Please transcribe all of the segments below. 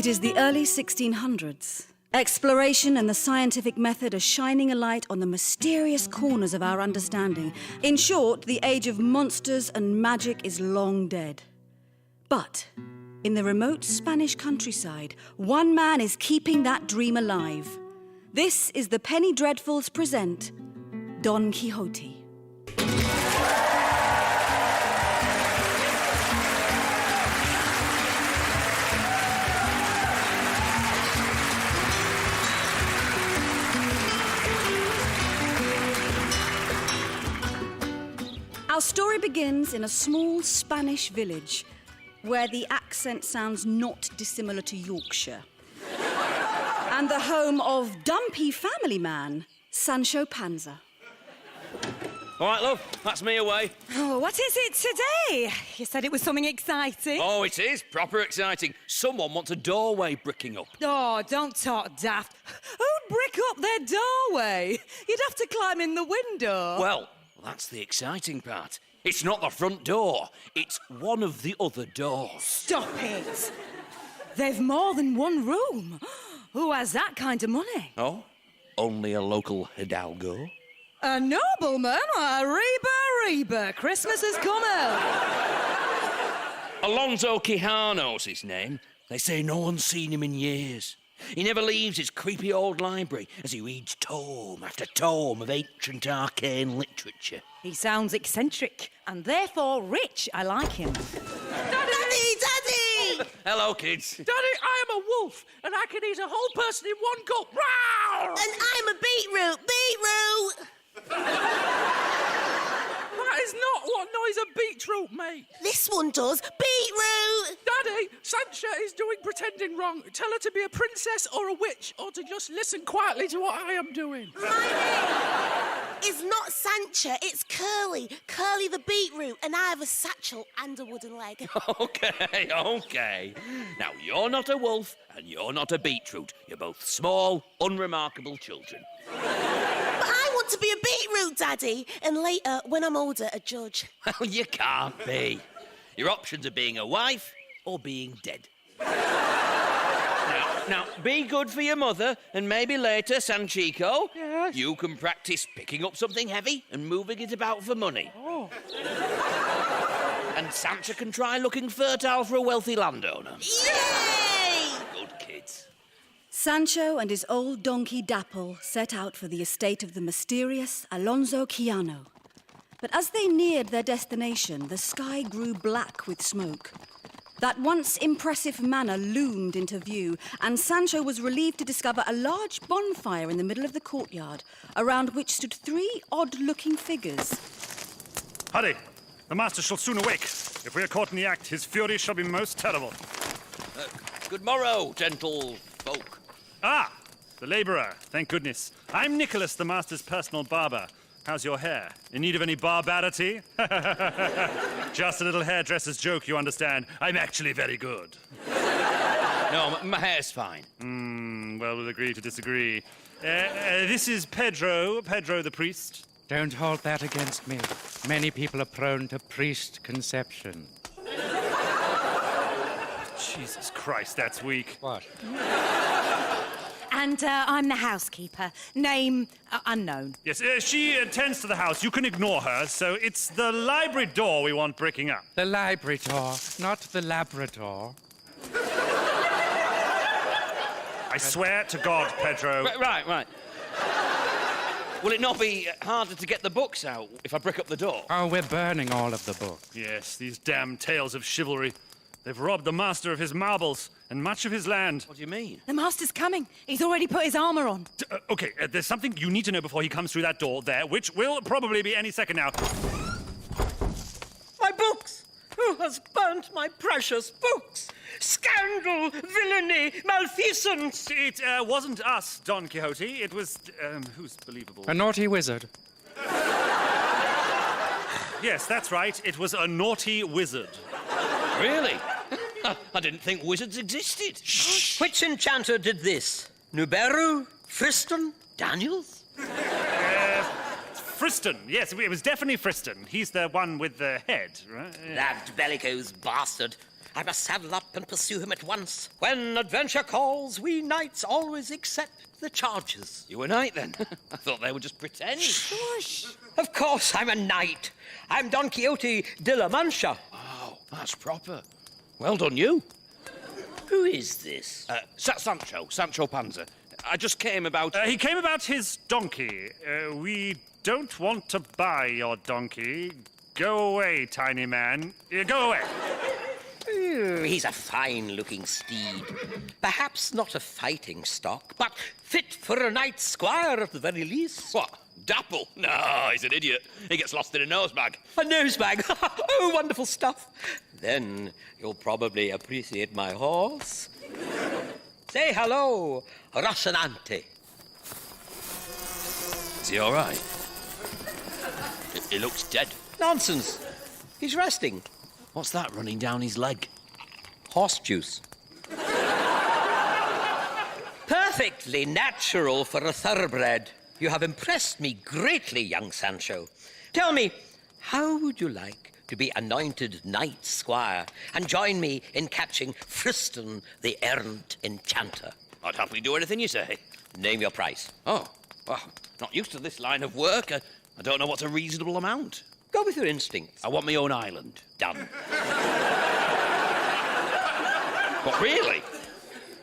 It is the early 1600s. Exploration and the scientific method are shining a light on the mysterious corners of our understanding. In short, the age of monsters and magic is long dead. But in the remote Spanish countryside, one man is keeping that dream alive. This is the Penny Dreadfuls present Don Quixote. Our story begins in a small Spanish village where the accent sounds not dissimilar to Yorkshire. And the home of dumpy family man, Sancho Panza. All right, love, that's me away. Oh, what is it today? You said it was something exciting. Oh, it is proper exciting. Someone wants a doorway bricking up. Oh, don't talk daft. Who'd brick up their doorway? You'd have to climb in the window. Well, that's the exciting part. It's not the front door, it's one of the other doors. Stop it. They've more than one room. Who has that kind of money? Oh, only a local hidalgo? A nobleman? Reba. Christmas has come out. Alonso Quijano's his name. They say no one's seen him in years. He never leaves his creepy old library as he reads tome after tome of ancient arcane literature. He sounds eccentric and therefore rich. I like him. Daddy! Hello, kids. Daddy, I am a wolf, and I can eat a whole person in one gulp. Rawr! And I'm a beetroot! That is not what noise a beetroot makes. This one does. Beetroot! Daddy, Sancha is doing pretending wrong. Tell her to be a princess or a witch, or to just listen quietly to what I am doing. My name is not Sancha, it's Curly. Curly the beetroot, and I have a satchel and a wooden leg. Okay. Now, you're not a wolf, and you're not a beetroot. You're both small, unremarkable children. But I want to be a beetroot, Daddy, and later, when I'm older, a judge. Well, you can't be. Your options are being a wife or being dead. Now, be good for your mother, and maybe later, Sanchico, yes, you can practice picking up something heavy and moving it about for money. Oh. And Sancha can try looking fertile for a wealthy landowner. Yay! Good kids. Sancho and his old donkey Dapple set out for the estate of the mysterious Alonso Quijano. But as they neared their destination, the sky grew black with smoke. That once impressive manor loomed into view, and Sancho was relieved to discover a large bonfire in the middle of the courtyard, around which stood three odd-looking figures. Hurry! The master shall soon awake. If we are caught in the act, his fury shall be most terrible. Good morrow, gentle folk. Ah! The labourer, thank goodness. I'm Nicholas, the master's personal barber. How's your hair? In need of any barbarity? Just a little hairdresser's joke, you understand. I'm actually very good. No, my hair's fine. Well, we'll agree to disagree. This is Pedro the priest. Don't hold that against me. Many people are prone to priest conception. Jesus Christ, that's weak. What? And I'm the housekeeper. Name unknown. Yes, she attends to the house. You can ignore her, so it's the library door we want bricking up. The library door, not the Labrador. I swear to God, Pedro. Right. Will it not be harder to get the books out if I brick up the door? Oh, we're burning all of the books. Yes, these damn tales of chivalry. They've robbed the master of his marbles and much of his land. What do you mean? The master's coming. He's already put his armour on. Okay, there's something you need to know before he comes through that door there, which will probably be any second now. My books! Who has burnt my precious books? Scandal, villainy, malfeasance! It wasn't us, Don Quixote. It was, who's believable? A naughty wizard. Yes, that's right. It was a naughty wizard. Really? I didn't think wizards existed. Shh. Which enchanter did this? Nuberu? Friston? Daniels? Friston. Yes, it was definitely Friston. He's the one with the head, right? That bellicose bastard. I must saddle up and pursue him at once. When adventure calls, we knights always accept the charges. You a knight, then? I thought they were just pretending. Shush! Of course I'm a knight. I'm Don Quixote de la Mancha. Oh, that's proper. Well done, you. Who is this? Sancho Panza. I just came about... He came about his donkey. We don't want to buy your donkey. Go away, tiny man. Go away. He's a fine-looking steed. Perhaps not a fighting stock, but fit for a knight squire at the very least. What? Dapple? No, he's an idiot. He gets lost in a nosebag. A nosebag? Oh, wonderful stuff. Then you'll probably appreciate my horse. Say hello, Rocinante. Is he all right? He looks dead. Nonsense. He's resting. What's that running down his leg? Horse juice. Perfectly natural for a thoroughbred. You have impressed me greatly, young Sancho. Tell me, how would you like to be anointed knight squire and join me in catching Tristan the errant enchanter? I'd happily do anything you say. Name your price. Oh, well, not used to this line of work. I don't know what's a reasonable amount. Go with your instincts. I want my own island. Done. But really?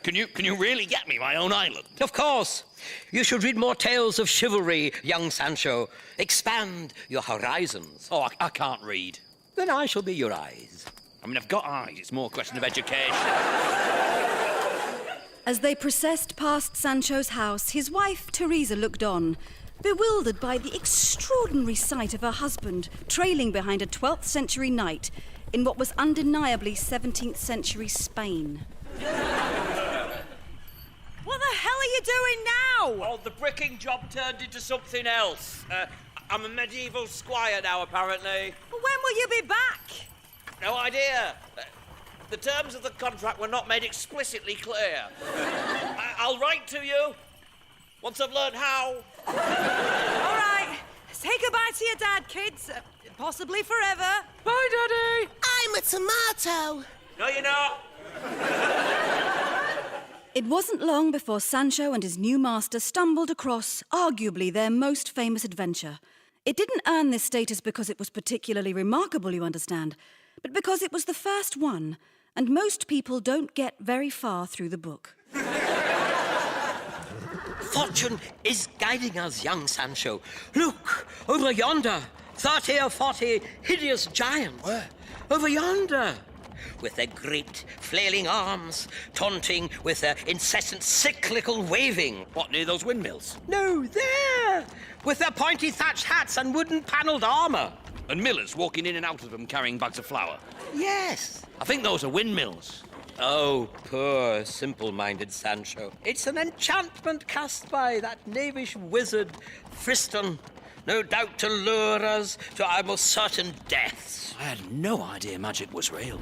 Can you really get me my own island? Of course. You should read more tales of chivalry, young Sancho. Expand your horizons. Oh, I can't read. Then I shall be your eyes. I mean, I've got eyes. It's more a question of education. As they processed past Sancho's house, his wife, Teresa, looked on, bewildered by the extraordinary sight of her husband trailing behind a 12th century knight in what was undeniably 17th century Spain. What the hell are you doing now? Oh, the bricking job turned into something else. I'm a medieval squire now, apparently. When will you be back? No idea. The terms of the contract were not made explicitly clear. I'll write to you once I've learned how. All right. Say goodbye to your dad, kids. Possibly forever. Bye, Daddy. I'm a tomato. No, you're not. It wasn't long before Sancho and his new master stumbled across, arguably, their most famous adventure. It didn't earn this status because it was particularly remarkable, you understand, but because it was the first one, and most people don't get very far through the book. Fortune is guiding us, young Sancho. Look, over yonder, 30 or 40 hideous giants. Where? Over yonder, with their great flailing arms, taunting with their incessant cyclical waving. What, near those windmills? No, there, with their pointy thatched hats and wooden panelled armour. And millers walking in and out of them carrying bags of flour? Yes. I think those are windmills. Oh, poor, simple-minded Sancho. It's an enchantment cast by that knavish wizard, Tristan, no doubt to lure us to our most certain deaths. I had no idea magic was real.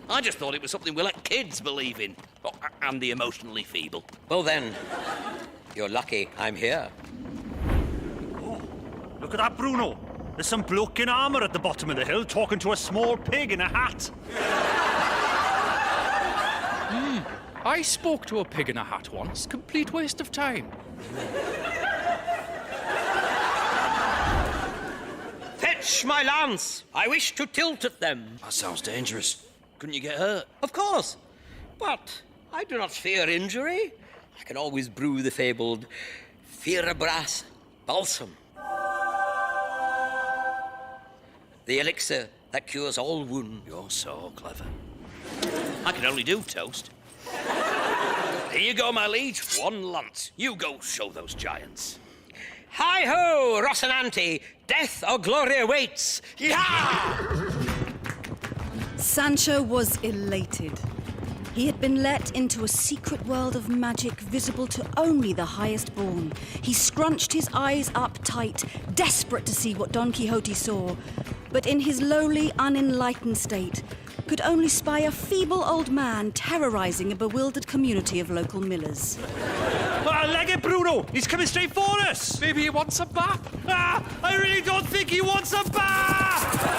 I just thought it was something we let kids believe in. Oh, and the emotionally feeble. Well then, you're lucky I'm here. Oh, look at that, Bruno. There's some bloke in armour at the bottom of the hill talking to a small pig in a hat. I spoke to a pig in a hat once. Complete waste of time. Fetch my lance. I wish to tilt at them. That sounds dangerous. Couldn't you get hurt? Of course. But I do not fear injury. I can always brew the fabled Fierabras balsam. The elixir that cures all wounds. You're so clever. I can only do toast. Here you go, my liege. One lance. You go show those giants. Hi-ho, Rocinante! Death or glory awaits! Yeah! Sancho was elated. He had been let into a secret world of magic visible to only the highest born. He scrunched his eyes up tight, desperate to see what Don Quixote saw, but in his lowly, unenlightened state, could only spy a feeble old man terrorizing a bewildered community of local millers. Leg it, Bruno! He's coming straight for us! Maybe he wants a bath. I really don't think he wants a bath!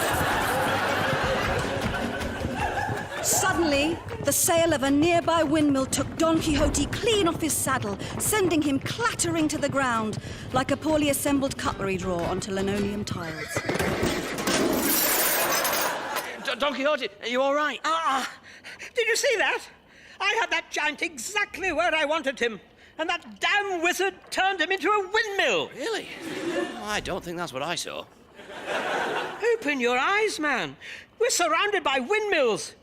Suddenly, The sail of a nearby windmill took Don Quixote clean off his saddle, sending him clattering to the ground like a poorly assembled cutlery drawer onto linoleum tiles. Don Quixote, are you all right? Did you see that? I had that giant exactly where I wanted him. And that damn wizard turned him into a windmill. Really? Well, I don't think that's what I saw. Open your eyes, man. We're surrounded by windmills.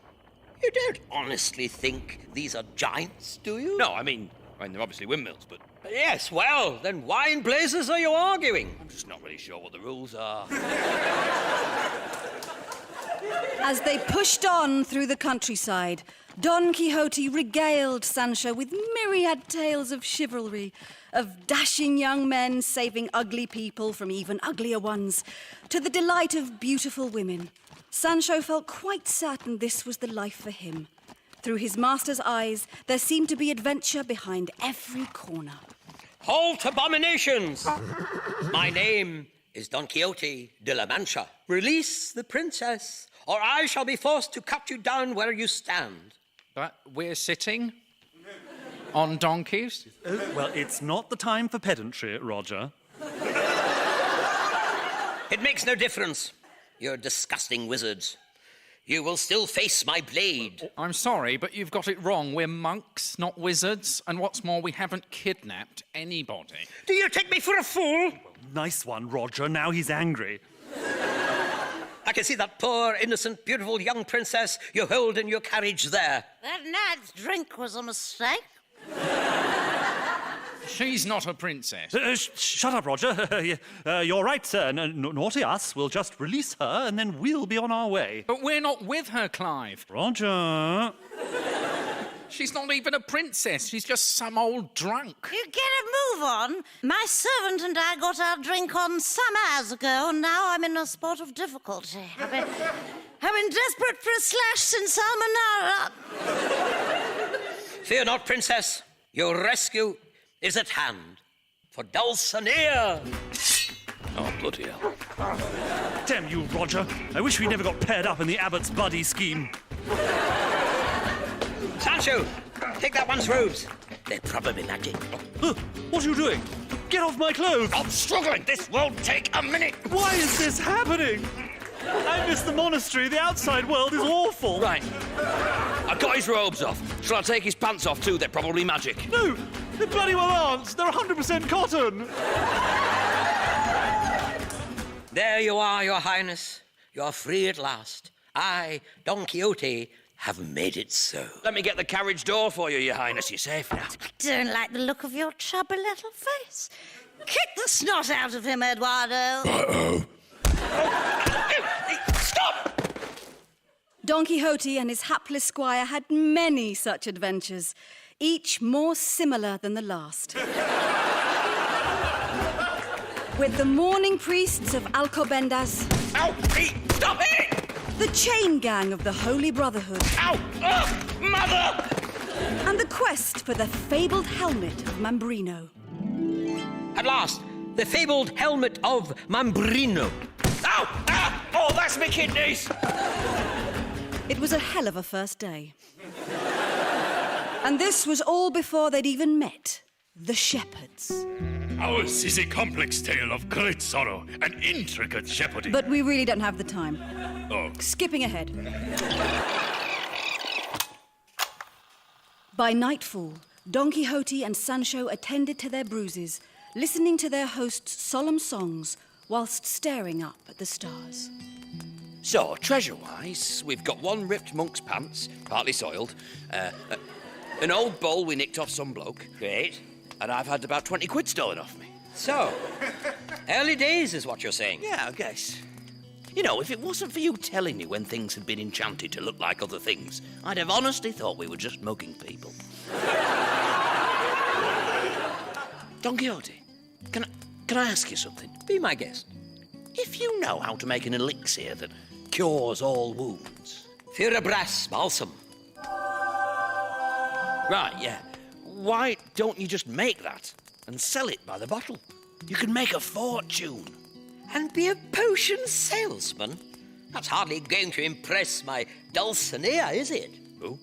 You don't honestly think these are giants, do you? No, I mean, they're obviously windmills, but Yes, well, then why in blazes are you arguing? I'm just not really sure what the rules are. As they pushed on through the countryside, Don Quixote regaled Sancho with myriad tales of chivalry, of dashing young men saving ugly people from even uglier ones, to the delight of beautiful women. Sancho felt quite certain this was the life for him. Through his master's eyes, there seemed to be adventure behind every corner. Halt, abominations! My name is Don Quixote de la Mancha. Release the princess, or I shall be forced to cut you down where you stand. But we're sitting on donkeys? Well, it's not the time for pedantry, Roger. It makes no difference. You're disgusting wizards. You will still face my blade. I'm sorry, but you've got it wrong. We're monks, not wizards. And what's more, we haven't kidnapped anybody. Do you take me for a fool? Nice one, Roger. Now he's angry. I can see that poor, innocent, beautiful young princess you hold in your carriage there. That night's drink was a mistake. She's not a princess. Shut up, Roger. You're right, sir. Naughty us. We'll just release her, and then we'll be on our way. But we're not with her, Clive. Roger. She's not even a princess. She's just some old drunk. You get a move on. My servant and I got our drink on some hours ago, and now I'm in a spot of difficulty. I've been desperate for a slash since Almanara. Fear not, princess. Your rescue is at hand. For Dulcinea. Oh, bloody hell. Damn you, Roger. I wish we never got paired up in the abbot's buddy scheme. Sancho, take that one's robes. They're probably magic. What are you doing? Get off my clothes! I'm struggling. This won't take a minute. Why is this happening? I miss the monastery. The outside world is awful. Right. I got his robes off. Shall I take his pants off too? They're probably magic. No, they bloody well aren't. They're 100% cotton. There you are, your highness. You're free at last. I, Don Quixote, have made it so. Let me get the carriage door for you, your highness. You're safe now. I don't like the look of your chubby little face. Kick the snot out of him, Eduardo. Stop! Don Quixote and his hapless squire had many such adventures, each more similar than the last. With the mourning priests of Alcobendas, Ow! Stop it! the chain gang of the Holy Brotherhood, Ow! Mother! and the quest for the fabled helmet of Mambrino. At last, the fabled helmet of Mambrino. Ow! Ah! Oh, that's my kidneys! It was a hell of a first day. And this was all before they'd even met the shepherds. Ours is a complex tale of great sorrow and intricate shepherding. But we really don't have the time. Oh. Skipping ahead. By nightfall, Don Quixote and Sancho attended to their bruises, listening to their host's solemn songs whilst staring up at the stars. So, treasure-wise, we've got one ripped monk's pants, partly soiled, an old bowl we nicked off some bloke. Great. And I've had about 20 quid stolen off me. So, early days is what you're saying. Yeah, I guess. You know, if it wasn't for you telling me when things had been enchanted to look like other things, I'd have honestly thought we were just mugging people. Don Quixote, can I ask you something? Be my guest. If you know how to make an elixir that cures all wounds... Furibras balsam. Right, yeah. Why don't you just make that and sell it by the bottle? You can make a fortune. And be a potion salesman? That's hardly going to impress my Dulcinea, is it? Who?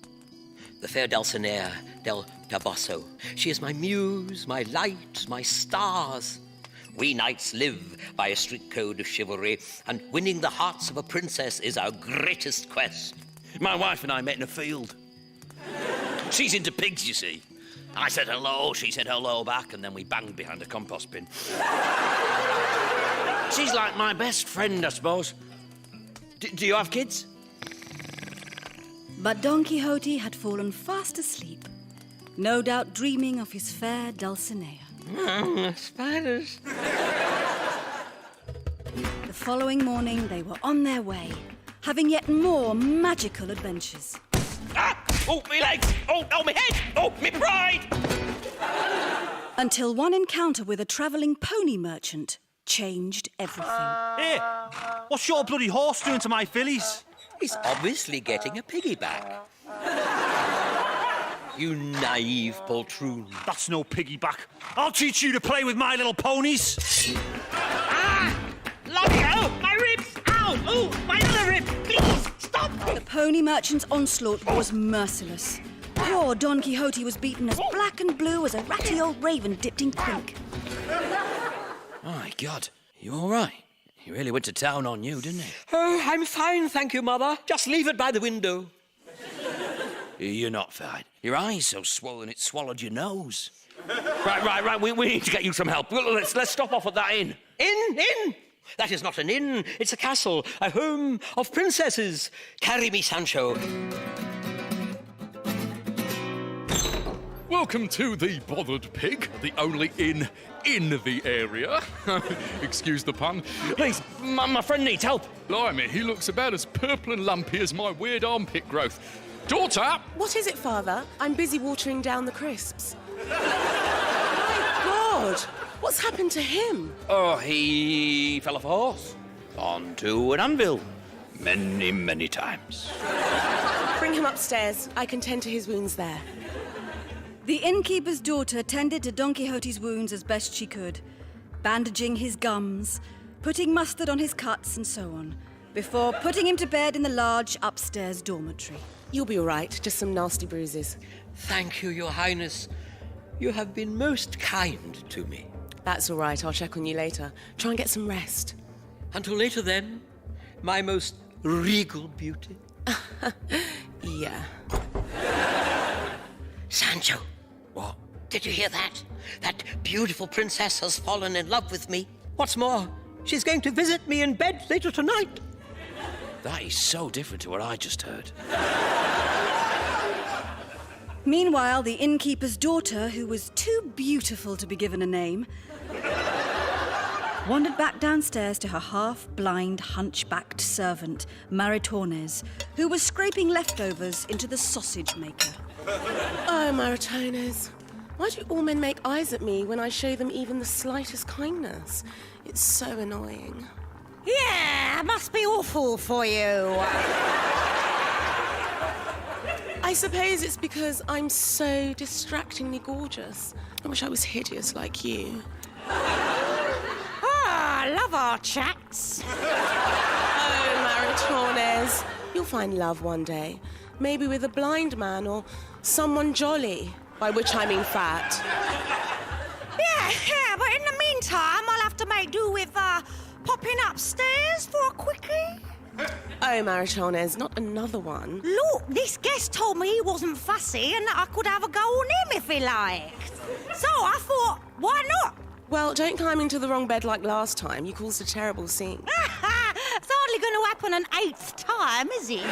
the fair Dulcinea del Toboso. She is my muse, my light, my stars. We knights live by a strict code of chivalry, and winning the hearts of a princess is our greatest quest. My wife and I met in a field. She's into pigs, you see. I said hello, she said hello back, and then we banged behind a compost bin. She's like my best friend, I suppose. Do you have kids? But Don Quixote had fallen fast asleep, no doubt dreaming of his fair Dulcinea. Spiders. The following morning, they were on their way, having yet more magical adventures. Ah! Oh, me legs! Oh, my head! Oh, me pride! Until one encounter with a travelling pony merchant changed everything. Hey, what's your bloody horse doing to my fillies? He's obviously getting a piggyback. You naive poltroon. That's no piggyback. I'll teach you to play with my little ponies. Lobby, oh, my ribs! Ow! Oh, my other rib! Please, stop! The pony merchant's onslaught was merciless. Poor Don Quixote was beaten as black and blue as a ratty old raven dipped in quink. My God, you all right? He really went to town on you, didn't he? Oh, I'm fine, thank you, Mother. Just leave it by the window. You're not fine. Your eye's so swollen it swallowed your nose. Right. We need to get you some help. Let's stop off at that inn. Inn? That is not an inn. It's a castle, a home of princesses. Carry me, Sancho. Welcome to the Bothered Pig, the only inn in the area. Excuse the pun. Please, my friend needs help. Blimey, he looks about as purple and lumpy as my weird armpit growth. Daughter! What is it, Father? I'm busy watering down the crisps. My God! What's happened to him? Oh, he fell off a horse. Onto an anvil. Many, many times. Bring him upstairs. I can tend to his wounds there. The innkeeper's daughter tended to Don Quixote's wounds as best she could, bandaging his gums, putting mustard on his cuts and so on, before putting him to bed in the large upstairs dormitory. You'll be all right, just some nasty bruises. Thank you, Your Highness. You have been most kind to me. That's all right, I'll check on you later. Try and get some rest. Until later, then, my most regal beauty. Yeah. Sancho. What? Did you hear that? That beautiful princess has fallen in love with me. What's more, she's going to visit me in bed later tonight. That is so different to what I just heard. Meanwhile, the innkeeper's daughter, who was too beautiful to be given a name, wandered back downstairs to her half-blind, hunchbacked servant, Maritornes, who was scraping leftovers into the sausage maker. Oh, Maritones. Why do all men make eyes at me when I show them even the slightest kindness? It's so annoying. Yeah, it must be awful for you. I suppose it's because I'm so distractingly gorgeous. I wish I was hideous like you. I love our chats. Oh, Maritornes. You'll find love one day. Maybe with a blind man or someone jolly, by which I mean fat. Yeah, but in the meantime, I'll have to make do with popping upstairs for a quickie. Oh, Maritornes, not another one. Look, this guest told me he wasn't fussy and that I could have a go on him if he liked. So I thought, why not? Well, don't climb into the wrong bed like last time. You caused a terrible scene. It's hardly going to happen an 8th time, is it?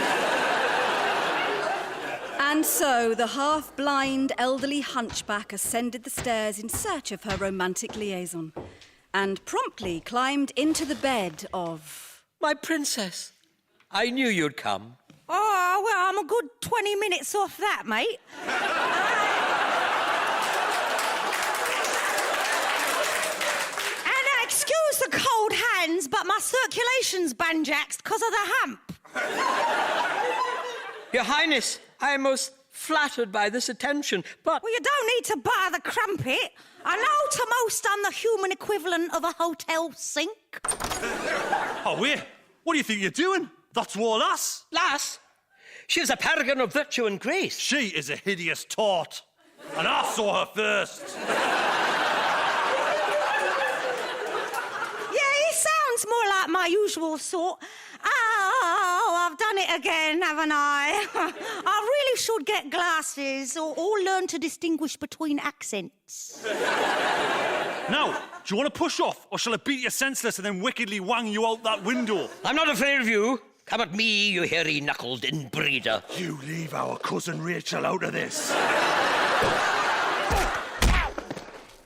And so the half-blind elderly hunchback ascended the stairs in search of her romantic liaison and promptly climbed into the bed of... My princess. I knew you'd come. Oh, well, I'm a good 20 minutes off that, mate. And excuse the cold hands, but my circulation's banjaxed because of the hump. Your Highness, I am most flattered by this attention, but... Well, you don't need to butter the crumpet. I know to most I'm the human equivalent of a hotel sink. Oh, wait. What do you think you're doing? That's war, lass. Lass, She is a paragon of virtue and grace. She is a hideous tort. And I saw her first. Yeah, he sounds more like my usual sort. Oh, I've done it again, haven't I? I really should get glasses or learn to distinguish between accents. Now, do you want to push off, or shall I beat you senseless and then wickedly wang you out that window? I'm not afraid of you. Come at me, you hairy-knuckled inbreeder. You leave our cousin Rachel out of this.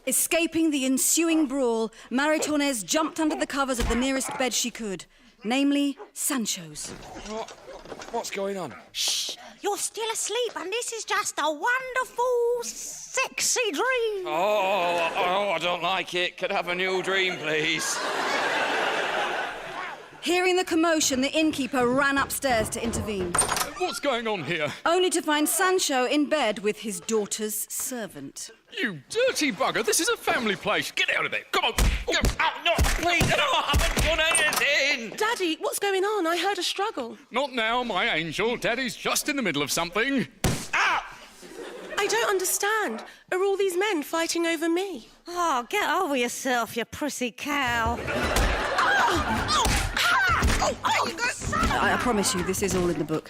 Escaping the ensuing brawl, Maritornes jumped under the covers of the nearest bed she could, namely Sancho's. What's going on? Shh, you're still asleep, and this is just a wonderful, sexy dream. Oh, I don't like it. Could I have a new dream, please? Hearing the commotion, the innkeeper ran upstairs to intervene, What's going on here? only to find Sancho in bed with his daughter's servant. You dirty bugger, this is a family place. Get out of there. Come on. Go. No, please, no, I haven't done anything. Daddy, what's going on? I heard a struggle. Not now, my angel. Daddy's just in the middle of something. I don't understand. Are all these men fighting over me? Oh, get over yourself, you prissy cow. I promise you, this is all in the book.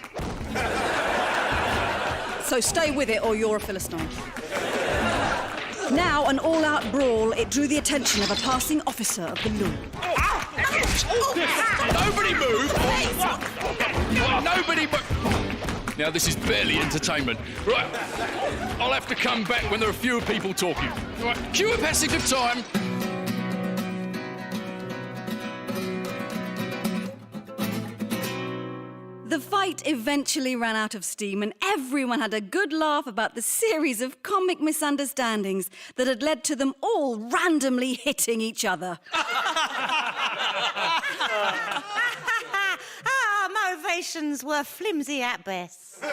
So stay with it, or you're a Philistine. Now, an all-out brawl, it drew the attention of a passing officer of the law. Nobody move. Nobody move. Now, this is barely entertainment. Right, I'll have to come back when there are fewer people talking. Right, cue a passage of time. The fight eventually ran out of steam, and everyone had a good laugh about the series of comic misunderstandings that had led to them all randomly hitting each other. Motivations were flimsy at best.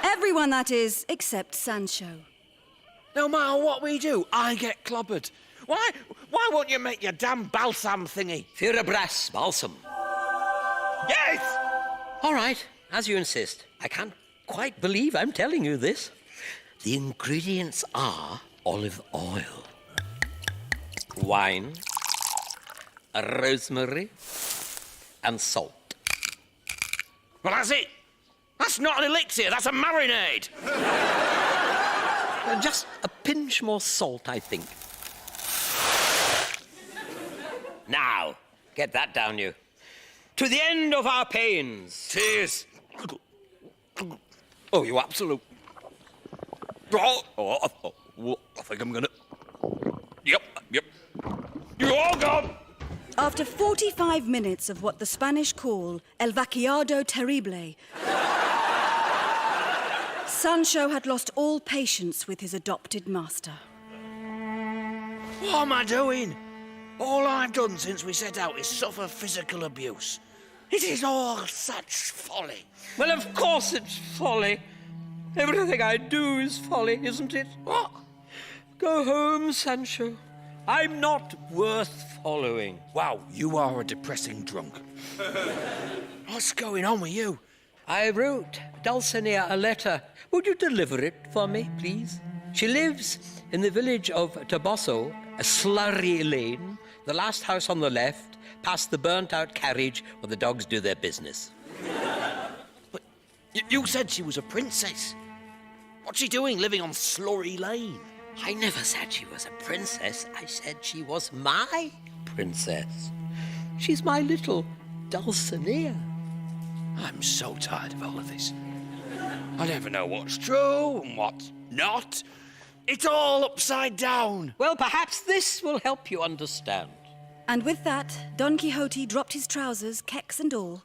Everyone, that is, except Sancho. No matter what we do, I get clobbered. Why won't you make your damn balsam thingy? Furibras balsam. Yes! All right, as you insist. I can't quite believe I'm telling you this. The ingredients are olive oil, wine, rosemary, and salt. Well, that's it. That's not an elixir, that's a marinade. Just a pinch more salt, I think. Now, get that down you. To the end of our pains. Cheers. Oh, you absolute... I think I'm gonna... Yep. You're all gone. After 45 minutes of what the Spanish call el vaciado terrible, Sancho had lost all patience with his adopted master. What am I doing? All I've done since we set out is suffer physical abuse. It is all such folly. Well, of course it's folly. Everything I do is folly, isn't it? What? Go home, Sancho. I'm not worth following. Wow, you are a depressing drunk. What's going on with you? I wrote Dulcinea a letter. Would you deliver it for me, please? She lives in the village of Toboso, a slurry lane, the last house on the left, past the burnt-out carriage where the dogs do their business. But you said she was a princess. What's she doing living on Slurry Lane? I never said she was a princess. I said she was my princess. She's my little Dulcinea. I'm so tired of all of this. I never know what's true and what's not. It's all upside down. Well, perhaps this will help you understand. And with that, Don Quixote dropped his trousers, kecks and all,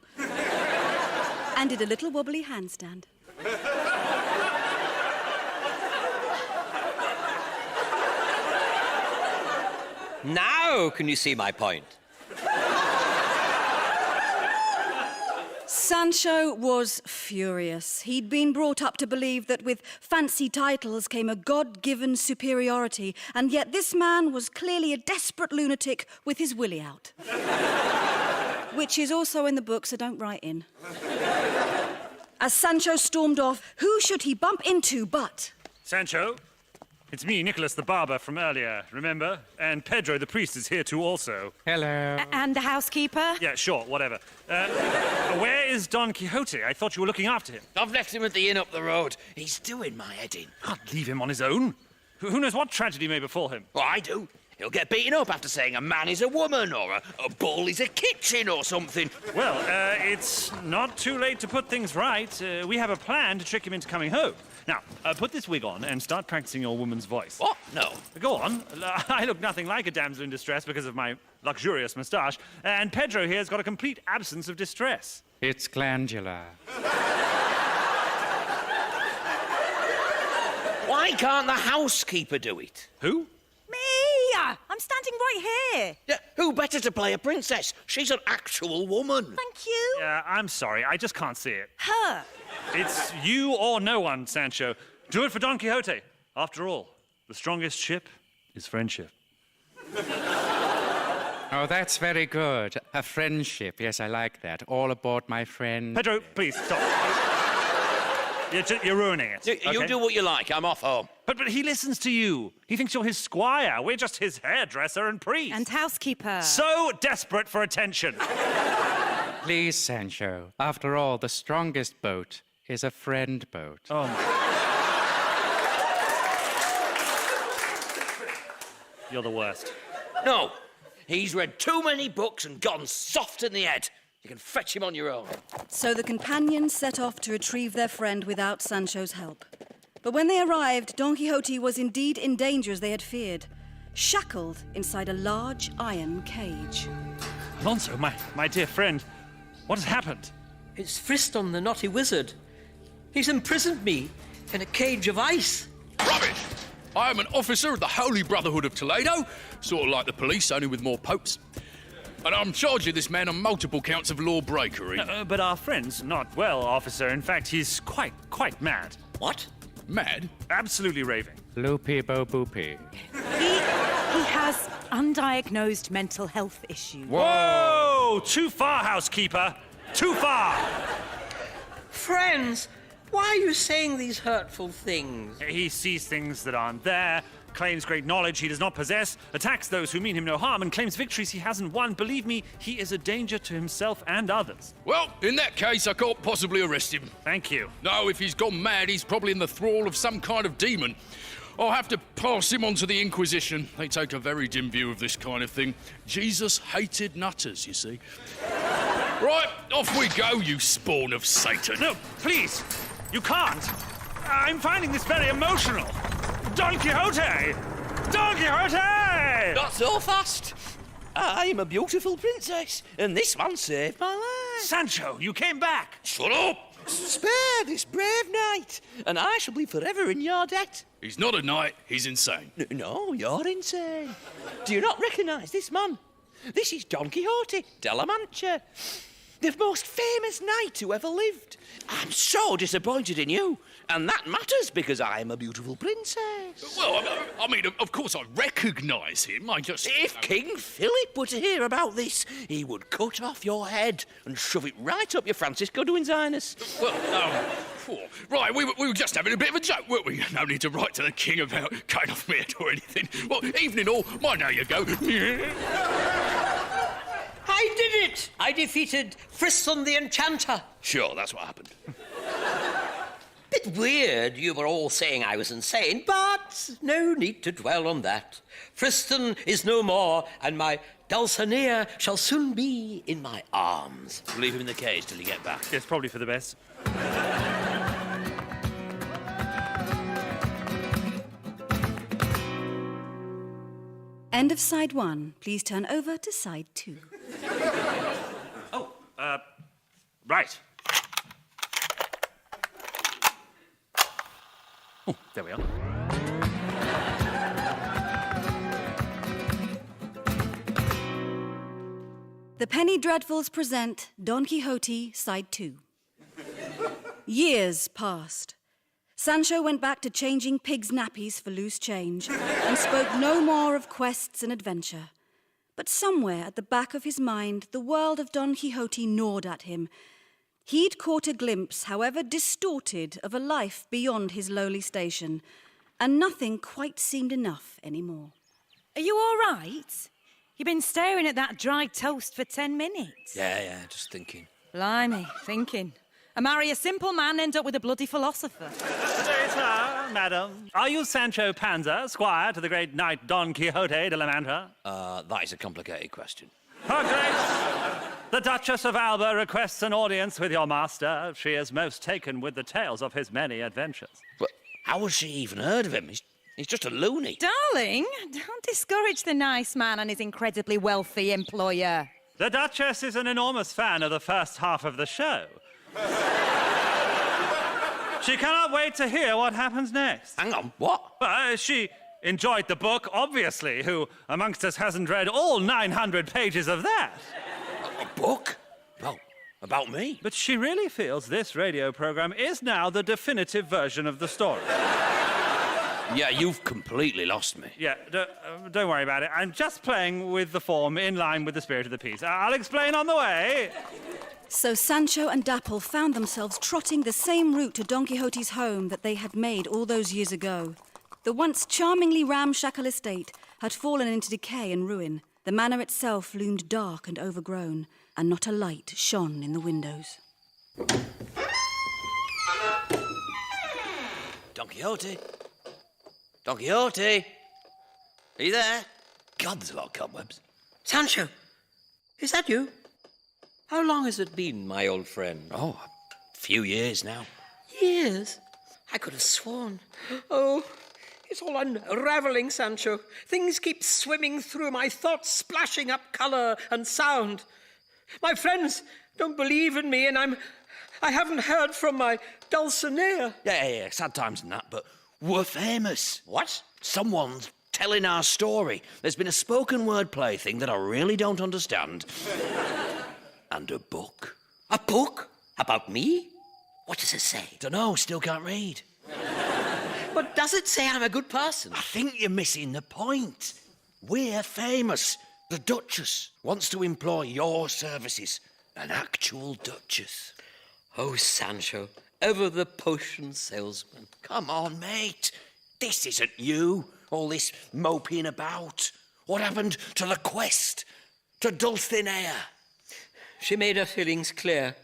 and did a little wobbly handstand. Now can you see my point? Sancho was furious. He'd been brought up to believe that with fancy titles came a God-given superiority, and yet this man was clearly a desperate lunatic with his willy out. Which is also in the book, so don't write in. As Sancho stormed off, who should he bump into but... Sancho, it's me, Nicholas the barber from earlier, remember? And Pedro the priest is here too also. Hello. And the housekeeper? Yeah, sure, whatever. Where is Don Quixote? I thought you were looking after him. I've left him at the inn up the road. He's doing my head in. Can't leave him on his own. Who knows what tragedy may befall him? Well, I do. He'll get beaten up after saying a man is a woman or a bull is a kitchen or something. Well, it's not too late to put things right. We have a plan to trick him into coming home. Now, put this wig on and start practicing your woman's voice. What? No. Go on. I look nothing like a damsel in distress because of my luxurious moustache, and Pedro here's got a complete absence of distress. It's glandular. Why can't the housekeeper do it? Who? Me! I'm standing right here. Yeah, who better to play a princess? She's an actual woman. Thank you. Yeah, I'm sorry. I just can't see it. Her. It's you or no one, Sancho. Do it for Don Quixote. After all, the strongest ship is friendship. Oh, that's very good. A friendship. Yes, I like that. All aboard, my friend. Pedro, please, stop. You're ruining it. You okay? do what you like. I'm off home. But he listens to you. He thinks you're his squire. We're just his hairdresser and priest. And housekeeper. So desperate for attention. Please, Sancho. After all, the strongest boat is a friend boat. Oh, my. You're the worst. No. He's read too many books and gotten soft in the head. You can fetch him on your own. So the companions set off to retrieve their friend without Sancho's help. But when they arrived, Don Quixote was indeed in danger as they had feared, shackled inside a large iron cage. Alonso, my dear friend, what has happened? It's Friston, the naughty wizard. He's imprisoned me in a cage of ice. Rubbish! I am an officer of the Holy Brotherhood of Toledo, sort of like the police, only with more popes. And I'm charging this man on multiple counts of law breakery. But our friend's not well, officer. In fact, he's quite mad. What? Mad? Absolutely raving. Loopy bo boopy. He has undiagnosed mental health issues. Whoa! Too far, housekeeper. Too far. Friends, why are you saying these hurtful things? He sees things that aren't there, claims great knowledge he does not possess, attacks those who mean him no harm, and claims victories he hasn't won. Believe me, he is a danger to himself and others. Well, in that case, I can't possibly arrest him. Thank you. No, if he's gone mad, he's probably in the thrall of some kind of demon. I'll have to pass him on to the Inquisition. They take a very dim view of this kind of thing. Jesus hated nutters, you see. Right, off we go, you spawn of Satan. No, please. You can't. I'm finding this very emotional. Don Quixote! Don Quixote! Not so fast. I'm a beautiful princess, and this one saved my life. Sancho, you came back. Shut up! Spare this brave knight, and I shall be forever in your debt. He's not a knight, he's insane. No, you're insane. Do you not recognise this man? This is Don Quixote de la Mancha, the most famous knight who ever lived. I'm so disappointed in you, and that matters because I'm a beautiful princess. Well, I mean, of course I recognise him, I just... If King Philip were to hear about this, he would cut off your head and shove it right up your Francisco doing Highness. Well, right, we were just having a bit of a joke, weren't we? No need to write to the king about cutting off my head or anything. Well, evening all, mind how you go. I did it! I defeated Friston the Enchanter. Sure, that's what happened. Bit weird you were all saying I was insane, but no need to dwell on that. Friston is no more, and my Dulcinea shall soon be in my arms. Leave him in the cage till you get back. It's probably for the best. End of side 1. Please turn over to side 2. Right. Oh, there we are. The Penny Dreadfuls present Don Quixote, side 2. Years passed. Sancho went back to changing pigs' nappies for loose change and spoke no more of quests and adventure. But somewhere at the back of his mind, the world of Don Quixote gnawed at him. He'd caught a glimpse, however distorted, of a life beyond his lowly station, and nothing quite seemed enough anymore. Are you all right? You've been staring at that dry toast for 10 minutes. Yeah, just thinking. Blimey, thinking. I marry a simple man, end up with a bloody philosopher. Sir, madam, are you Sancho Panza, squire to the great knight Don Quixote de la Mancha? That is a complicated question. Her Grace, the Duchess of Alba requests an audience with your master. She is most taken with the tales of his many adventures. But how has she even heard of him? He's just a loony. Darling, don't discourage the nice man and his incredibly wealthy employer. The Duchess is an enormous fan of the first half of the show. She cannot wait to hear what happens next. Hang on, what? She enjoyed the book, obviously. Who amongst us hasn't read all 900 pages of that? A book? Well, about me. But she really feels this radio program is now the definitive version of the story. Yeah, you've completely lost me. Yeah, don't worry about it. I'm just playing with the form in line with the spirit of the piece. I'll explain on the way. So Sancho and Dapple found themselves trotting the same route to Don Quixote's home that they had made all those years ago. The once charmingly ramshackle estate had fallen into decay and ruin. The manor itself loomed dark and overgrown, and not a light shone in the windows. Don Quixote? Don Quixote? Are you there? God, there's a lot of cobwebs. Sancho, is that you? How long has it been, my old friend? Oh, a few years now. Years? I could have sworn. Oh, it's all unraveling, Sancho. Things keep swimming through my thoughts, splashing up colour and sound. My friends don't believe in me, and I haven't heard from my Dulcinea. Yeah, sad times and that, but we're famous. What? Someone's telling our story. There's been a spoken word play thing that I really don't understand. And a book. A book? About me? What does it say? Dunno, still can't read. But does it say I'm a good person? I think you're missing the point. We're famous. The Duchess wants to employ your services. An actual Duchess. Oh, Sancho, ever the potion salesman. Come on, mate. This isn't you. All this moping about. What happened to the quest? To Dulcinea? She made her feelings clear.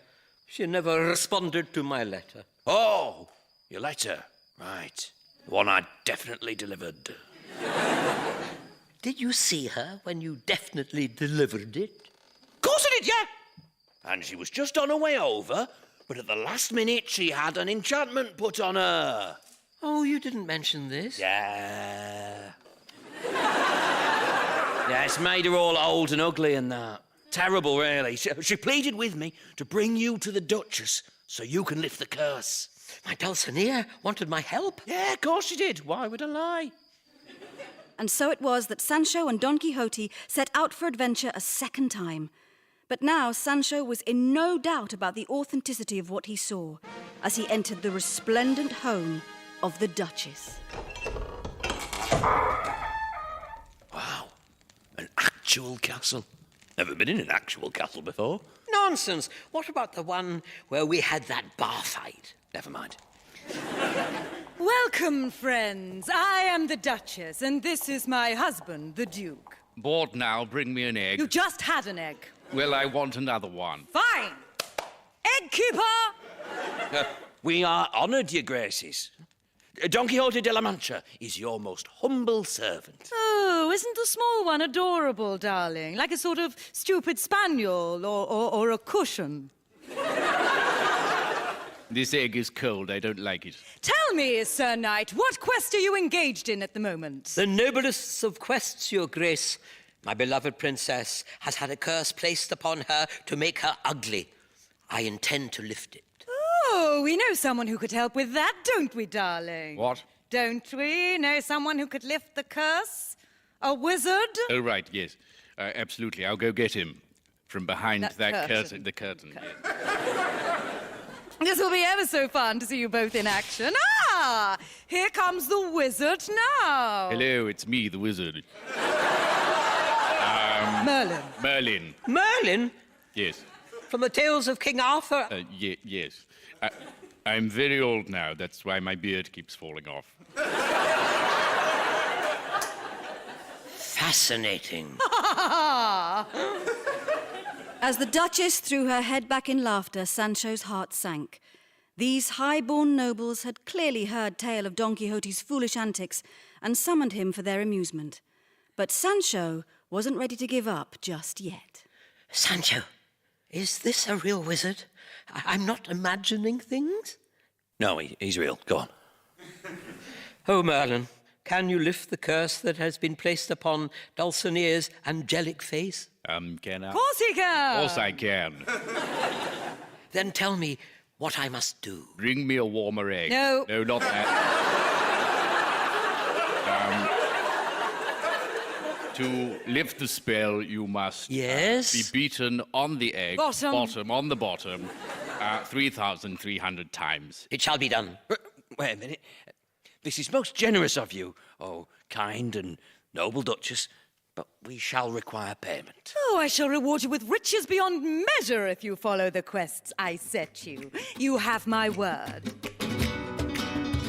She never responded to my letter. Oh, your letter. Right. The one I definitely delivered. Did you see her when you definitely delivered it? Of course I did, yeah. And she was just on her way over, but at the last minute she had an enchantment put on her. Oh, you didn't mention this? Yeah. Yeah, it's made her all old and ugly and that. Terrible, really. She pleaded with me to bring you to the Duchess so you can lift the curse. My Dulcinea wanted my help? Yeah, of course she did. Why would I lie? And so it was that Sancho and Don Quixote set out for adventure a second time. But now Sancho was in no doubt about the authenticity of what he saw as he entered the resplendent home of the Duchess. Wow, an actual castle. Never been in an actual castle before. Nonsense. What about the one where we had that bar fight? Never mind. Welcome, friends. I am the Duchess, and this is my husband, the Duke. Bored now, bring me an egg. You just had an egg. Well, I want another one. Fine. Egg keeper! We are honoured, your graces. Don Quixote de la Mancha is your most humble servant. Oh, isn't the small one adorable, darling? Like a sort of stupid spaniel or a cushion. This egg is cold. I don't like it. Tell me, Sir Knight, what quest are you engaged in at the moment? The noblest of quests, your grace. My beloved princess has had a curse placed upon her to make her ugly. I intend to lift it. Oh, we know someone who could help with that, don't we, darling? What? Don't we know someone who could lift the curse? A wizard? Oh, right, yes. Absolutely. I'll go get him. From behind that curtain. The curtain, yes. This will be ever so fun to see you both in action. Ah! Here comes the wizard now. Hello, it's me, the wizard. Merlin. Merlin. Merlin? Yes. from the tales of King Arthur? Yes. I'm very old now. That's why my beard keeps falling off. Fascinating. As the Duchess threw her head back in laughter, Sancho's heart sank. These high-born nobles had clearly heard tale of Don Quixote's foolish antics and summoned him for their amusement. But Sancho wasn't ready to give up just yet. Sancho, is this a real wizard? I'm not imagining things? No, he's real. Go on. Oh, Merlin, can you lift the curse that has been placed upon Dulcinea's angelic face? Can I? Of course he can! Of course I can. Then tell me what I must do. Bring me a warmer egg. No. No, not that. To lift the spell, you must be beaten on the egg, on the bottom, 3,300 times. It shall be done. Wait a minute. This is most generous of you, oh kind and noble Duchess, but we shall require payment. Oh, I shall reward you with riches beyond measure if you follow the quests I set you. You have my word.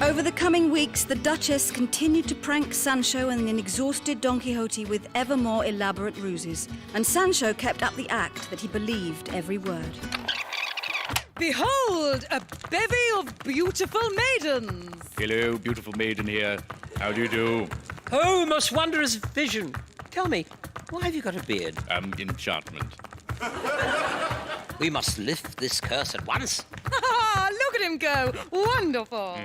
Over the coming weeks, the Duchess continued to prank Sancho and an exhausted Don Quixote with ever more elaborate ruses, and Sancho kept up the act that he believed every word. Behold, a bevy of beautiful maidens. Hello, beautiful maiden here. How do you do? Oh, most wondrous vision. Tell me, why have you got a beard? Enchantment. We must lift this curse at once. Look at him go. Wonderful.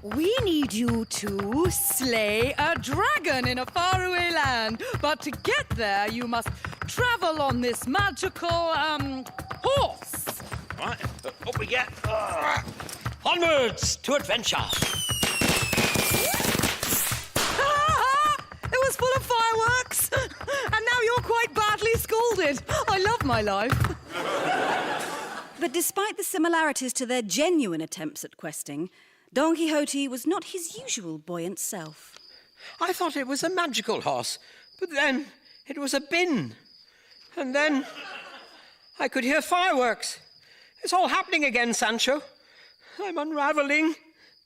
We need you to slay a dragon in a faraway land. But to get there, you must travel on this magical, horse. Right, up we get. Onwards to adventure. It was full of fireworks. And now you're quite badly scalded. I love my life. But despite the similarities to their genuine attempts at questing, Don Quixote was not his usual buoyant self. I thought it was a magical horse, but then it was a bin. And then I could hear fireworks. It's all happening again, Sancho. I'm unraveling.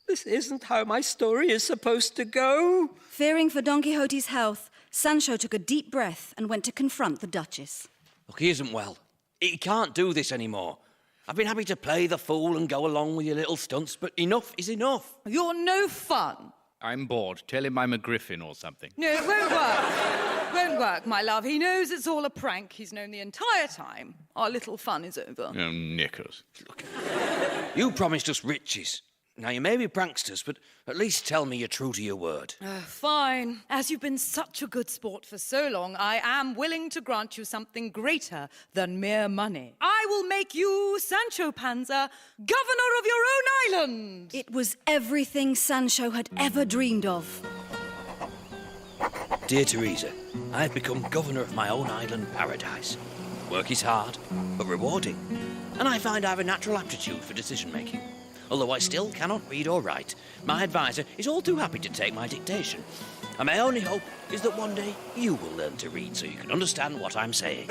This isn't how my story is supposed to go. Fearing for Don Quixote's health, Sancho took a deep breath and went to confront the Duchess. Look, he isn't well. He can't do this anymore. I've been happy to play the fool and go along with your little stunts, but enough is enough. You're no fun. I'm bored. Tell him I'm a griffin or something. No, it won't work. Won't work, my love. He knows it's all a prank. He's known the entire time. Our little fun is over. Oh, knickers. Look, you promised us riches. Now, you may be pranksters, but at least tell me you're true to your word. Fine. As you've been such a good sport for so long, I am willing to grant you something greater than mere money. I will make you, Sancho Panza, governor of your own island. It was everything Sancho had ever dreamed of. Dear Teresa, I have become governor of my own island paradise. Work is hard, but rewarding. And I find I have a natural aptitude for decision-making. Although I still cannot read or write, my advisor is all too happy to take my dictation. And my only hope is that one day you will learn to read so you can understand what I'm saying.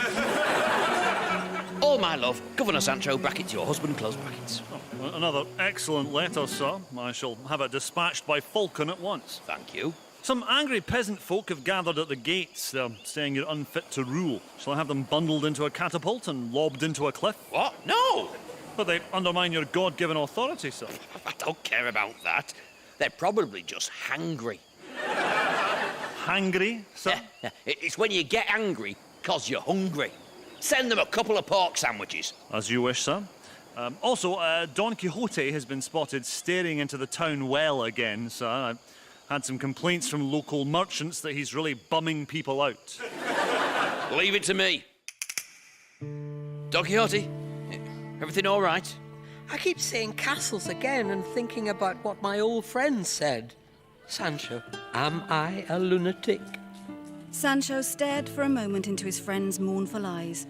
All my love, Governor Sancho, brackets your husband, close brackets. Oh, another excellent letter, sir. I shall have it dispatched by Falcon at once. Thank you. Some angry peasant folk have gathered at the gates. They're saying you're unfit to rule. Shall I have them bundled into a catapult and lobbed into a cliff? What? No! But they undermine your God-given authority, sir. I don't care about that. They're probably just hangry. Hangry, sir? Yeah. It's when you get angry because you're hungry. Send them a couple of pork sandwiches. As you wish, sir. Also, Don Quixote has been spotted staring into the town well again, sir. I've had some complaints from local merchants that he's really bumming people out. Leave it to me. Don Quixote, everything all right? I keep saying castles again and thinking about what my old friend said. Sancho, am I a lunatic? Sancho stared for a moment into his friend's mournful eyes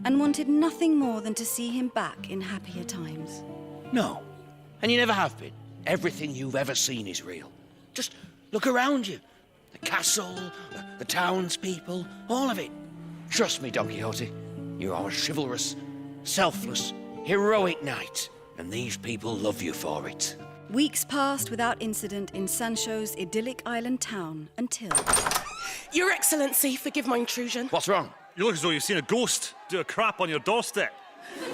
and wanted nothing more than to see him back in happier times. No, and you never have been. Everything you've ever seen is real. Just look around you. The castle, the townspeople, all of it. Trust me, Don Quixote, you are as chivalrous selfless, heroic knight. And these people love you for it. Weeks passed without incident in Sancho's idyllic island town until... Your Excellency, forgive my intrusion. What's wrong? You look as though you've seen a ghost do a crap on your doorstep.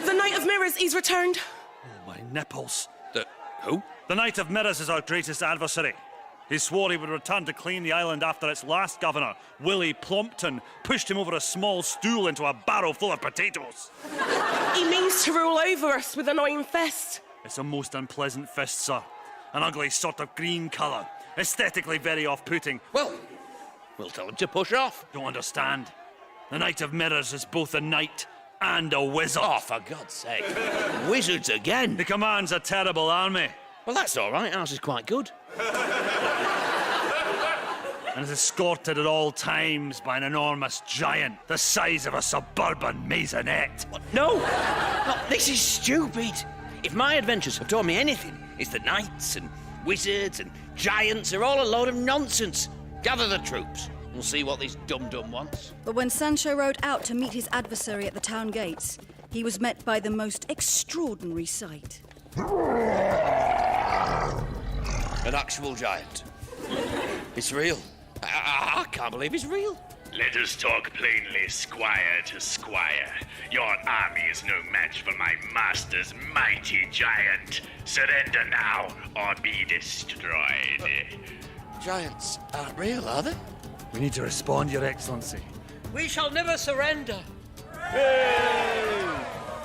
The Knight of Mirrors, he's returned. Oh, my nipples. Who? The Knight of Mirrors is our greatest adversary. He swore he would return to clean the island after its last governor, Willie Plumpton, pushed him over a small stool into a barrow full of potatoes. He means to rule over us with an iron fist. It's a most unpleasant fist, sir. An ugly sort of green colour. Aesthetically very off-putting. Well, we'll tell him to push off. Don't understand. The Knight of Mirrors is both a knight and a wizard. Oh, for God's sake. Wizards again? He commands a terrible army. Well, that's all right. Ours is quite good. And is escorted at all times by an enormous giant the size of a suburban maisonette. What? No! No, this is stupid. If my adventures have taught me anything, it's that knights and wizards and giants are all a load of nonsense. Gather the troops. We'll see what this dum-dum wants. But when Sancho rode out to meet his adversary at the town gates, he was met by the most extraordinary sight. An actual giant. It's real. I can't believe it's real. Let us talk plainly, squire to squire. Your army is no match for my master's mighty giant. Surrender now, or be destroyed. Giants aren't real, are they? We need to respond, Your Excellency. We shall never surrender.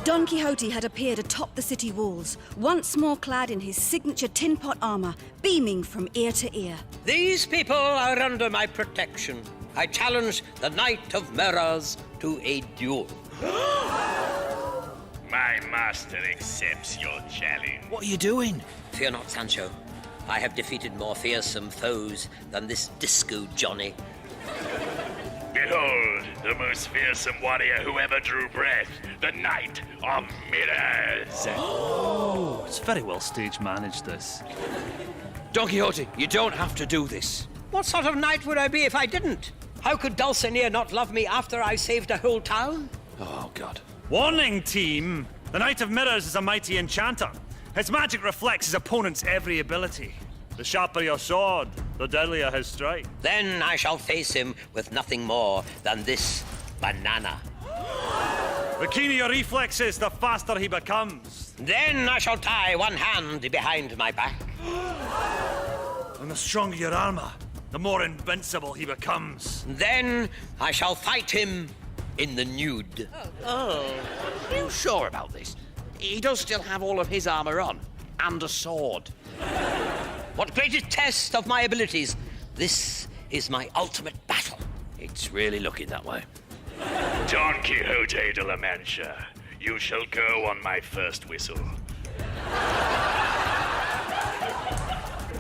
Don Quixote had appeared atop the city walls, once more clad in his signature tin pot armor, beaming from ear to ear. These people are under my protection. I challenge the Knight of Mirrors to a duel. My master accepts your challenge. What are you doing? Fear not, Sancho. I have defeated more fearsome foes than this disco Johnny. Behold, the most fearsome warrior who ever drew breath, the Knight of Mirrors. Oh, it's very well stage managed, this. Don Quixote, you don't have to do this. What sort of knight would I be if I didn't? How could Dulcinea not love me after I saved a whole town? Oh, God. Warning, team! The Knight of Mirrors is a mighty enchanter. His magic reflects his opponent's every ability. The sharper your sword, the deadlier his strike. Then I shall face him with nothing more than this banana. The keener your reflexes, the faster he becomes. Then I shall tie one hand behind my back. And the stronger your armor, the more invincible he becomes. Then I shall fight him in the nude. Oh. Are you sure about this? He does still have all of his armor on, and a sword. What greatest test of my abilities? This is my ultimate battle. It's really looking that way. Don Quixote de la Mancha, you shall go on my first whistle.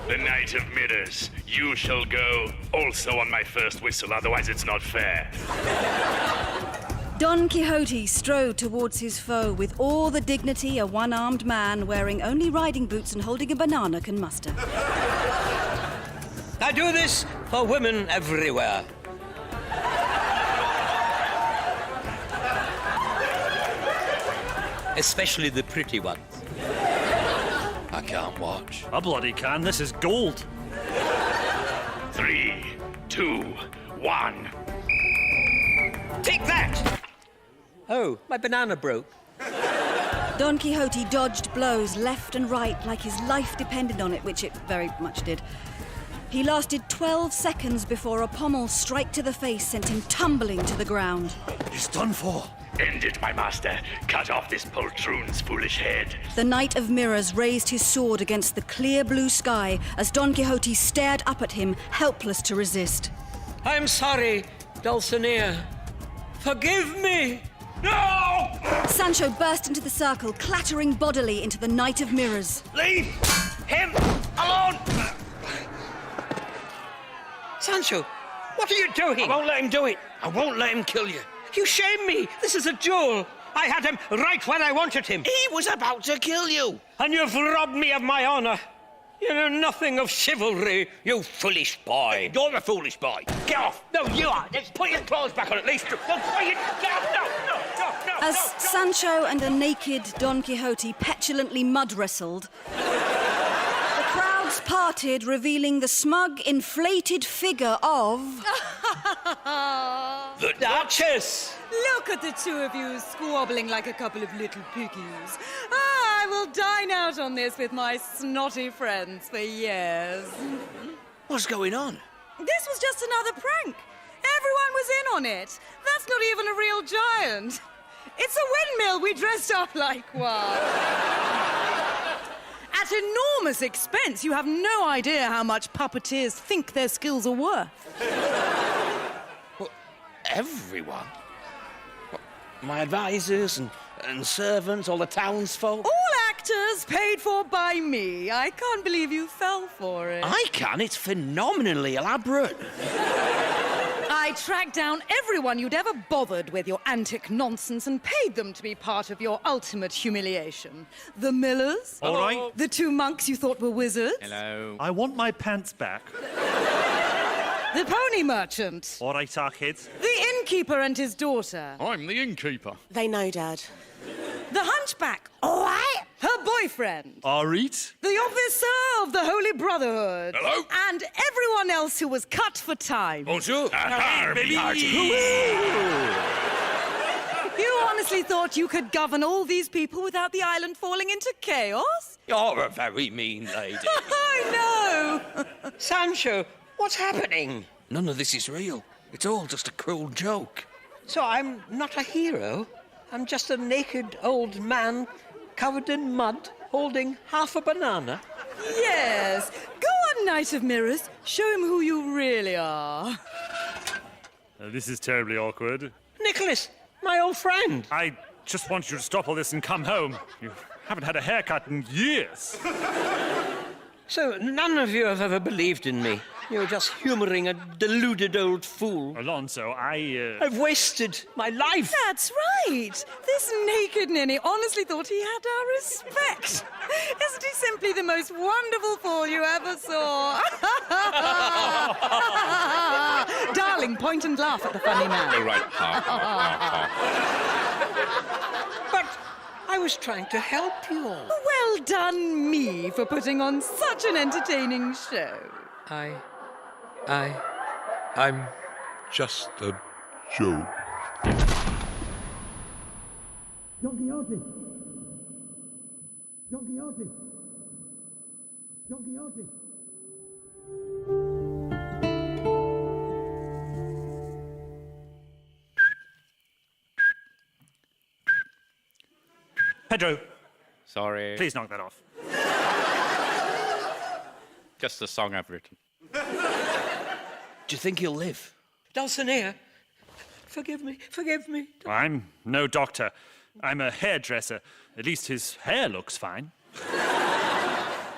The Knight of Mirrors, you shall go also on my first whistle, otherwise it's not fair. Don Quixote strode towards his foe with all the dignity a one-armed man wearing only riding boots and holding a banana can muster. I do this for women everywhere. Especially the pretty ones. I can't watch. I bloody can. This is gold. 3, 2, 1. Take that! Oh, my banana broke. Don Quixote dodged blows left and right like his life depended on it, which it very much did. He lasted 12 seconds before a pommel strike to the face sent him tumbling to the ground. He's done for. End it, my master. Cut off this poltroon's foolish head. The Knight of Mirrors raised his sword against the clear blue sky as Don Quixote stared up at him, helpless to resist. I'm sorry, Dulcinea. Forgive me! No! Sancho burst into the circle, clattering bodily into the Knight of Mirrors. Leave him alone! Sancho, what are you doing? I won't let him do it. I won't let him kill you. You shame me. This is a duel. I had him right where I wanted him. He was about to kill you. And you've robbed me of my honor. You know nothing of chivalry, you foolish boy. You're a foolish boy. Get off. No, you are. Let's put your clothes back on at least. Get off. No, no. As Sancho and a naked Don Quixote petulantly mud-wrestled, the crowds parted, revealing the smug, inflated figure of... The Duchess! Look at the two of you squabbling like a couple of little piggies. I will dine out on this with my snotty friends for years. What's going on? This was just another prank. Everyone was in on it. That's not even a real giant. It's a windmill we dressed up like one. At enormous expense. You have no idea how much puppeteers think their skills are worth. Well, everyone? My advisors and servants, all the townsfolk? All actors paid for by me. I can't believe you fell for it. I can. It's phenomenally elaborate. I tracked down everyone you'd ever bothered with your antic nonsense and paid them to be part of your ultimate humiliation. The Millers. All right. The two monks you thought were wizards. Hello. I want my pants back. The pony merchant. All right, our kids. The innkeeper and his daughter. I'm the innkeeper. They know, Dad. The hunchback. All right. Her boyfriend. All right. The officer of the Holy Brotherhood. Hello. And everyone else who was cut for time. Bonjour. You honestly thought you could govern all these people without the island falling into chaos? You're a very mean lady. I know. Sancho, what's happening? None of this is real. It's all just a cruel joke. So I'm not a hero? I'm just a naked old man covered in mud holding half a banana? Yes. Go on, Knight of Mirrors. Show him who you really are. This is terribly awkward. Nicholas, my old friend. I just want you to stop all this and come home. You haven't had a haircut in years. So none of you have ever believed in me. You're just humouring a deluded old fool. Alonso, I've wasted my life. That's right. This naked ninny honestly thought he had our respect. Isn't he simply the most wonderful fool you ever saw? Darling, point and laugh at the funny man. All right. But I was trying to help you all. Well done me for putting on such an entertaining show. I'm just a joke. Don Quixote! Don Quixote! Don Quixote! Pedro, Sorry. please knock that off. Just a song I've written. Do you think he'll live? Dulcinea, forgive me. I'm no doctor. I'm a hairdresser. At least his hair looks fine.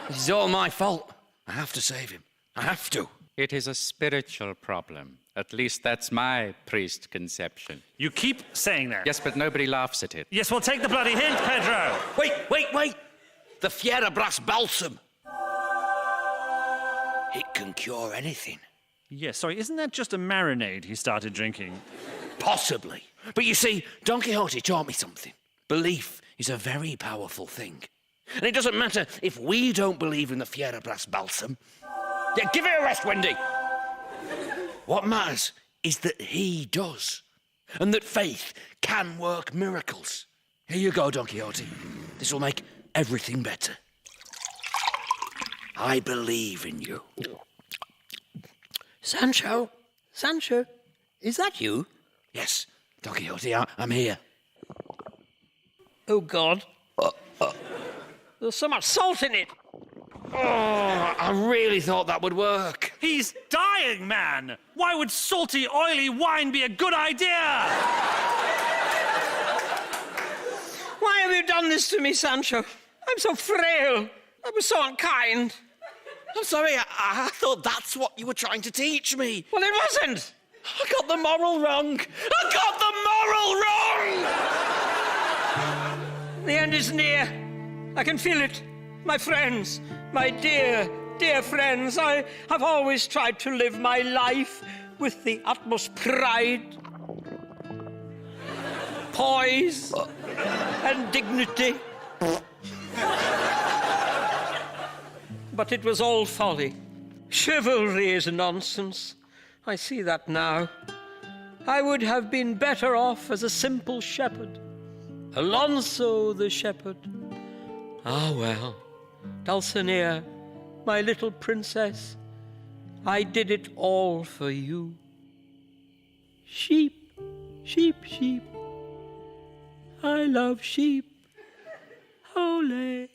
This is all my fault. I have to save him. I have to. It is a spiritual problem. At least that's my priest conception. You keep saying that. Yes, but nobody laughs at it. Yes, well, take the bloody hint, Pedro. Wait. The Fierabras balsam. It can cure anything. Yes, sorry, isn't that just a marinade he started drinking? Possibly. But you see, Don Quixote taught me something. Belief is a very powerful thing. And it doesn't matter if we don't believe in the Fierabras balsam. Yeah, give it a rest, Wendy. What matters is that he does. And that faith can work miracles. Here you go, Don Quixote. This will make everything better. I believe in you. Sancho, is that you? Yes, Don Quixote, I'm here. Oh, God. There's so much salt in it. Oh, I really thought that would work. He's dying, man! Why would salty, oily wine be a good idea? Why have you done this to me, Sancho? I'm so frail. I was so unkind. I'm sorry, I thought that's what you were trying to teach me. Well, it wasn't. I got the moral wrong. The end is near. I can feel it. My friends, my dear, dear friends, I have always tried to live my life with the utmost pride. poise and dignity. But it was all folly. Chivalry is nonsense. I see that now. I would have been better off as a simple shepherd. Alonso the shepherd. Ah, well. Dulcinea, my little princess, I did it all for you. Sheep, sheep, sheep. I love sheep. Ole.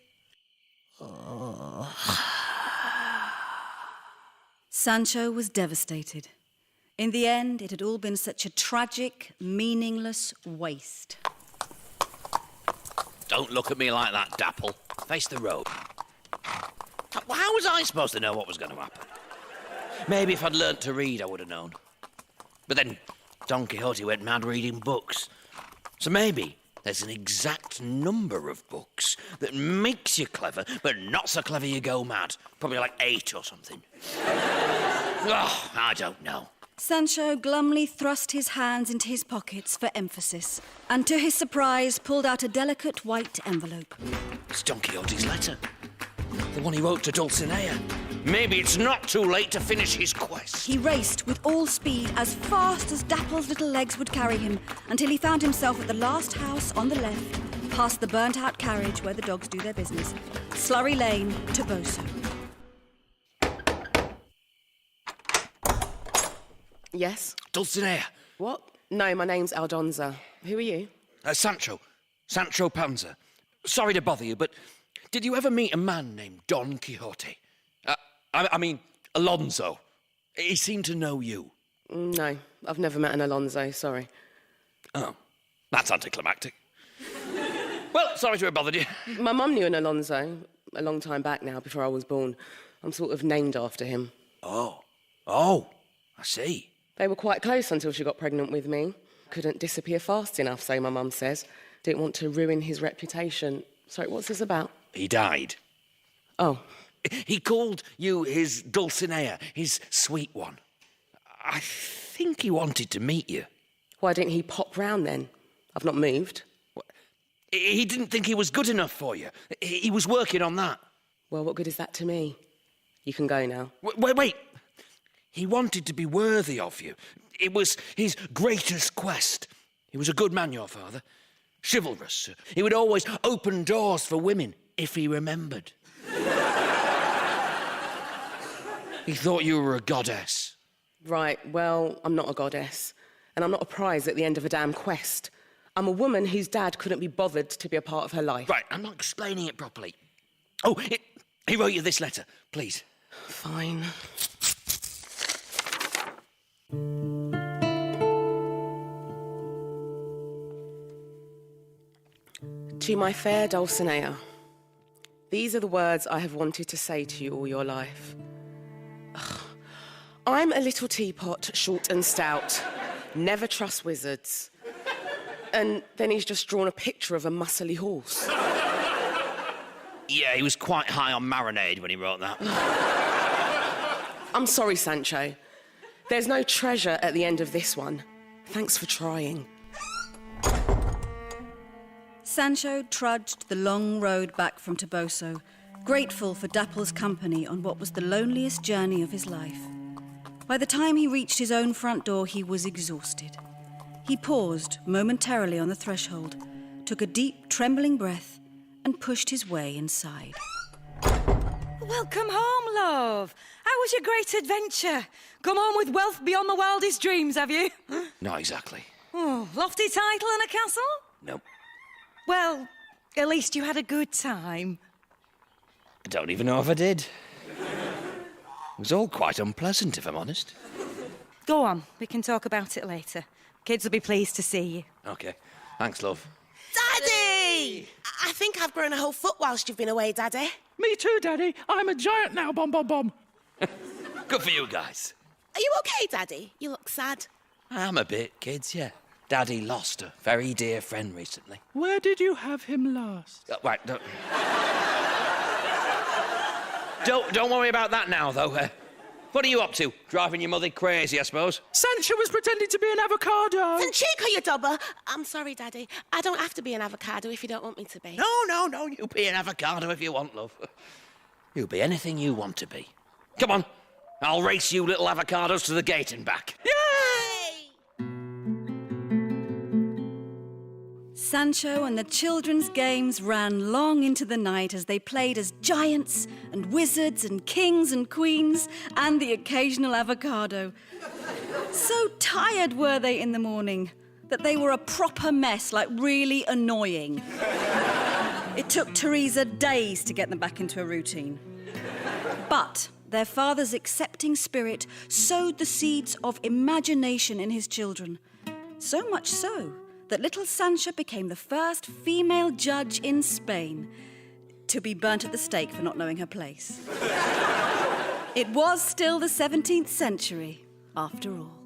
Sancho was devastated. In the end, it had all been such a tragic, meaningless waste. Don't look at me like that, Dapple. Face the road. How was I supposed to know what was going to happen? Maybe if I'd learnt to read, I would have known. But then Don Quixote went mad reading books. So maybe there's an exact number of books that makes you clever, but not so clever you go mad. Probably like 8 or something. Oh, I don't know. Sancho glumly thrust his hands into his pockets for emphasis, and to his surprise pulled out a delicate white envelope. It's Don Quixote's letter. The one he wrote to Dulcinea. Maybe it's not too late to finish his quest. He raced with all speed as fast as Dapple's little legs would carry him until he found himself at the last house on the left, past the burnt-out carriage where the dogs do their business. Slurry Lane to Boso. Yes? Dulcinea. What? No, my name's Aldonza. Who are you? Sancho Panza. Sorry to bother you, but did you ever meet a man named Don Quixote? I mean, Alonso. He seemed to know you. No, I've never met an Alonso, sorry. Oh, that's anticlimactic. Well, sorry to have bothered you. My mum knew an Alonso a long time back now, before I was born. I'm sort of named after him. Oh, I see. They were quite close until she got pregnant with me. Couldn't disappear fast enough, so my mum says. Didn't want to ruin his reputation. Sorry, what's this about? He died. Oh. He called you his Dulcinea, his sweet one. I think he wanted to meet you. Why didn't he pop round then? I've not moved. He didn't think he was good enough for you. He was working on that. Well, what good is that to me? You can go now. Wait. He wanted to be worthy of you. It was his greatest quest. He was a good man, your father. Chivalrous. He would always open doors for women, if he remembered. He thought you were a goddess. Right, well, I'm not a goddess. And I'm not a prize at the end of a damn quest. I'm a woman whose dad couldn't be bothered to be a part of her life. Right, I'm not explaining it properly. Oh, he wrote you this letter, please. Fine. To my fair Dulcinea, these are the words I have wanted to say to you all your life. Ugh. I'm a little teapot, short and stout. Never trust wizards. And then he's just drawn a picture of a muscly horse. Yeah, he was quite high on marinade when he wrote that. I'm sorry, Sancho. There's no treasure at the end of this one. Thanks for trying. Sancho trudged the long road back from Toboso, grateful for Dapple's company on what was the loneliest journey of his life. By the time he reached his own front door, he was exhausted. He paused momentarily on the threshold, took a deep, trembling breath, and pushed his way inside. Welcome home, love. How was your great adventure? Come home with wealth beyond the wildest dreams, have you? Not exactly. Oh, lofty title and a castle? Nope. Well, at least you had a good time. I don't even know if I did. It was all quite unpleasant, if I'm honest. Go on, we can talk about it later. Kids will be pleased to see you. OK. Thanks, love. Daddy! I think I've grown a whole foot whilst you've been away, Daddy. Me too, Daddy. I'm a giant now, bom, bom, bom. Good for you guys. Are you okay, Daddy? You look sad. I am a bit, kids, yeah. Daddy lost a very dear friend recently. Where did you have him last? Right, don't worry about that now, though. What are you up to? Driving your mother crazy, I suppose? Sancho was pretending to be an avocado. And Chico, you dobber. I'm sorry, Daddy. I don't have to be an avocado if you don't want me to be. No. You be an avocado if you want, love. You be anything you want to be. Come on. I'll race you little avocados to the gate and back. Yay! Sancho and the children's games ran long into the night as they played as giants and wizards and kings and queens and the occasional avocado. So tired were they in the morning that they were a proper mess, like really annoying. It took Teresa days to get them back into a routine. But their father's accepting spirit sowed the seeds of imagination in his children. So much so that little Sancha became the first female judge in Spain to be burnt at the stake for not knowing her place. It was still the 17th century, after all.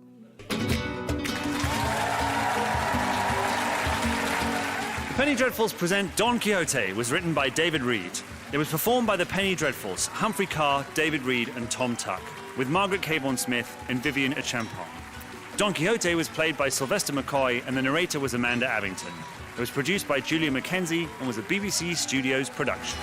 The Penny Dreadfuls present Don Quixote was written by David Reed. It was performed by the Penny Dreadfuls, Humphrey Ker, David Reed and Thom Tuck, with Margaret Cabourn-Smith and Vivian Echampong. Don Quixote was played by Sylvester McCoy and the narrator was Amanda Abington. It was produced by Julia Mackenzie and was a BBC Studios production.